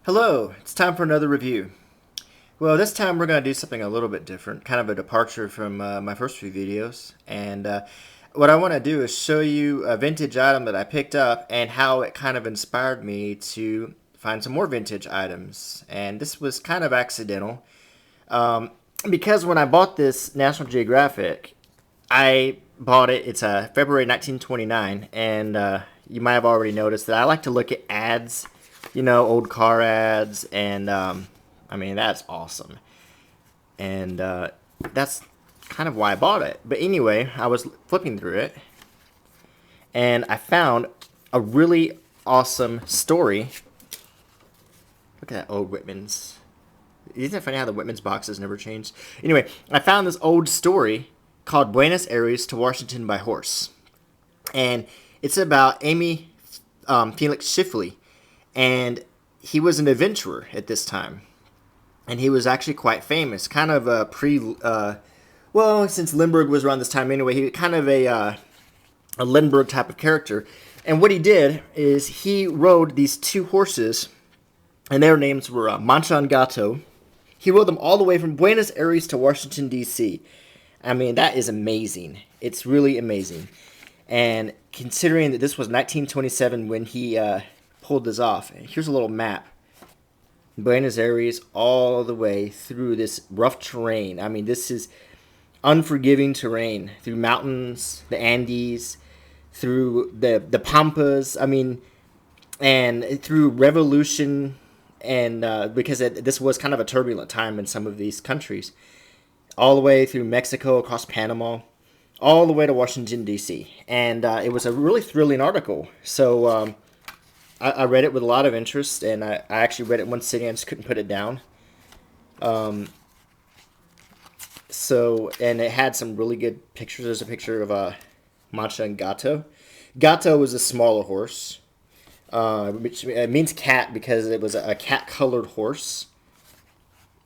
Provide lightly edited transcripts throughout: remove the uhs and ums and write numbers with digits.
Hello, it's time for another review. Well, this time we're going to do something a little bit different, kind of a departure from my first few videos. And what I want to do is show you a vintage item that I picked up and how it kind of inspired me to find some more vintage items. And this was kind of accidental because when I bought this National Geographic, I bought it. It's February 1929, and you might have already noticed that I like to look at ads, old car ads, and I mean that's awesome, and that's kind of why I bought it. But anyway, I was flipping through it, and I found a really awesome story. Look at that old Whitman's. Isn't it funny how the Whitman's boxes never changed? Anyway, I found this old story called Buenos Aires to Washington by Horse. And it's about Amy Felix Tschiffely. And he was an adventurer at this time. And he was actually quite famous. Kind of a since Lindbergh was around this time anyway, he was kind of a Lindbergh type of character. And what he did is he rode these two horses, and their names were Mancha and Gato. He rode them all the way from Buenos Aires to Washington, D.C. I mean, that is amazing. It's really amazing. And considering that this was 1927 when he pulled this off, here's a little map. Buenos Aires all the way through this rough terrain. I mean, this is unforgiving terrain through mountains, the Andes, through the Pampas. I mean, and through revolution, and because this was kind of a turbulent time in some of these countries, all the way through Mexico, across Panama, all the way to Washington, D.C. And it was a really thrilling article. So I read it with a lot of interest, and I actually read it in one sitting. I just couldn't put it down. And it had some really good pictures. There's a picture of Mancha and Gato. Gato was a smaller horse, which means cat because it was a cat-colored horse.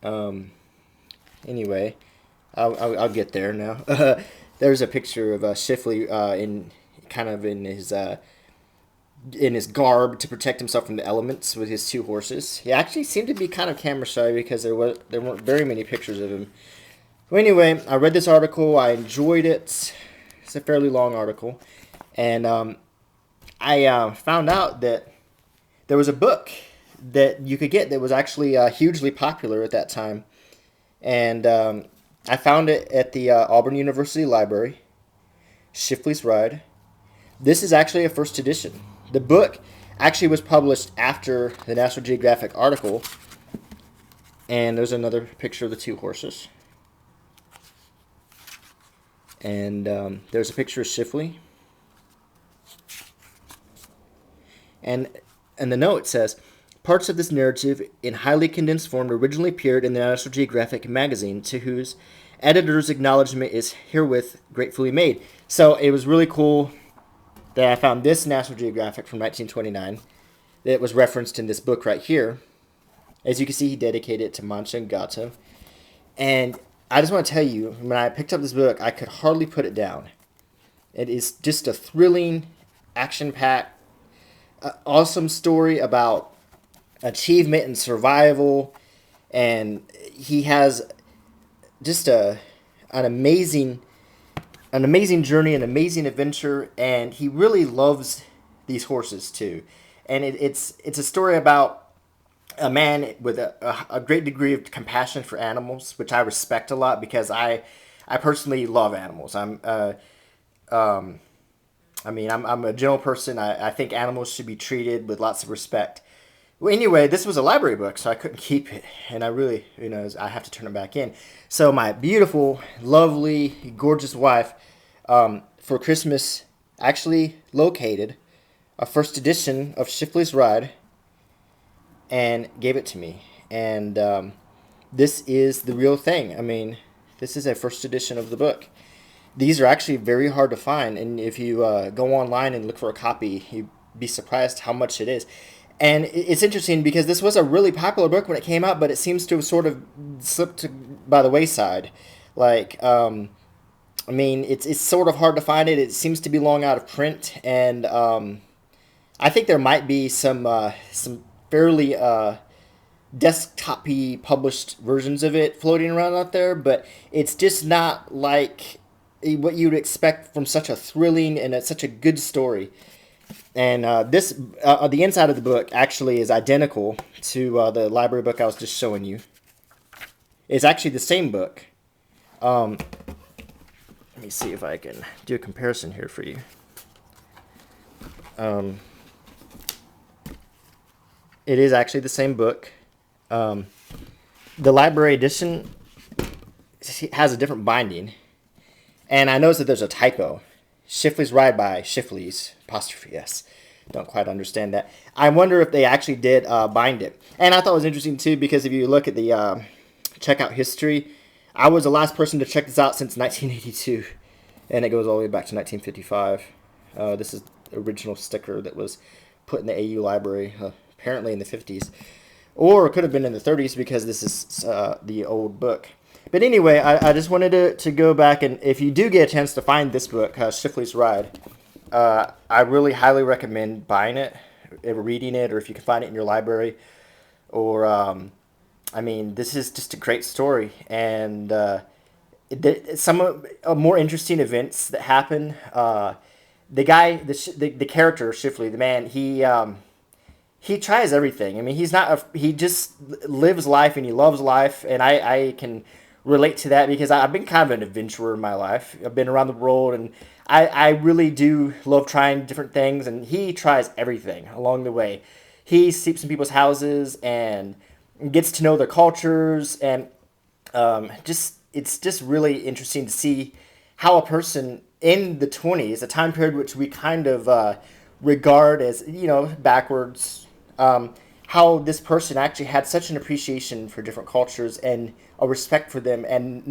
Anyway, I'll get there now. There's a picture of Tschiffely in his garb to protect himself from the elements with his two horses. He actually seemed to be kind of camera shy because there weren't very many pictures of him. Well, anyway, I read this article. I enjoyed it. It's a fairly long article, and I found out that there was a book that you could get that was actually hugely popular at that time, and I found it at the Auburn University Library. Tschiffely's Ride. This is actually a first edition. The book actually was published after the National Geographic article, and there's another picture of the two horses. And there's a picture of Tschiffely. And the note says, parts of this narrative in highly condensed form originally appeared in the National Geographic magazine, to whose editor's acknowledgement is herewith gratefully made. So it was really cool that I found this National Geographic from 1929 that was referenced in this book right here. As you can see, he dedicated it to Mancha and Gato. And I just want to tell you, when I picked up this book, I could hardly put it down. It is just a thrilling, action-packed, awesome story about achievement and survival. And he has just an amazing journey, an amazing adventure, and he really loves these horses too. And it's a story about a man with a great degree of compassion for animals, which I respect a lot because I personally love animals. I'm a general person. I think animals should be treated with lots of respect. Well, anyway, this was a library book, so I couldn't keep it, and I really, I have to turn it back in. So my beautiful, lovely, gorgeous wife, for Christmas, actually located a first edition of Tschiffely's Ride and gave it to me. And this is the real thing. I mean, this is a first edition of the book. These are actually very hard to find, and if you go online and look for a copy, you'd be surprised how much it is. And it's interesting because this was a really popular book when it came out, but it seems to have sort of slipped by the wayside. Like, it's sort of hard to find it. It seems to be long out of print, and I think there might be some fairly desktop-y published versions of it floating around out there, but it's just not like what you would expect from such a thrilling and such a good story. And the inside of the book actually is identical to the library book I was just showing you. It's actually the same book. Let me see if I can do a comparison here for you. It is actually the same book. The library edition has a different binding. And I noticed that there's a typo. Tschiffely's Ride by Tschiffely's, apostrophe S. Don't quite understand that. I wonder if they actually did bind it. And I thought it was interesting too, because if you look at the checkout history, I was the last person to check this out since 1982. And it goes all the way back to 1955. This is the original sticker that was put in the AU library, apparently in the 50s. Or it could have been in the 30s, because this is the old book. But anyway, I just wanted to go back, and if you do get a chance to find this book, Tschiffely's Ride, I really highly recommend buying it, reading it, or if you can find it in your library. Or, I mean, this is just a great story, and some more interesting events that happen. The guy, the character, Tschiffely, the man, he tries everything. I mean, he just lives life, and he loves life, and I can relate to that, because I've been kind of an adventurer in my life. I've been around the world, and I really do love trying different things, and he tries everything along the way. He sleeps in people's houses and gets to know their cultures, and it's just really interesting to see how a person in the 20s, a time period which we kind of regard as, backwards, how this person actually had such an appreciation for different cultures and a respect for them, and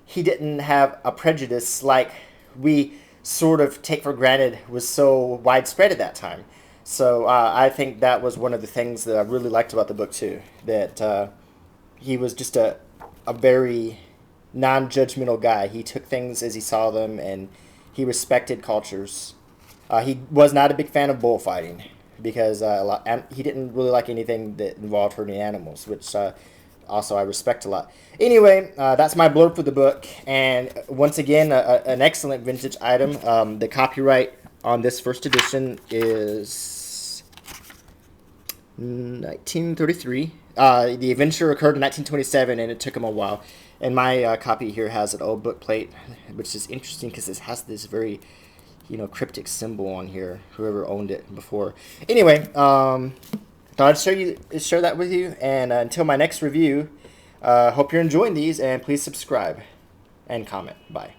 he didn't have a prejudice like we sort of take for granted was so widespread at that time. So I think that was one of the things that I really liked about the book too, that he was just a very non-judgmental guy. He took things as he saw them, and he respected cultures. He was not a big fan of bullfighting, because he didn't really like anything that involved hurting animals, which also I respect a lot. Anyway, that's my blurb for the book, and once again, an excellent vintage item. The copyright on this first edition is 1933. The adventure occurred in 1927, and it took him a while. And my copy here has an old book plate, which is interesting because it has this very cryptic symbol on here, whoever owned it before. Anyway, thought I'd share that with you, and until my next review, hope you're enjoying these, and please subscribe and comment. Bye.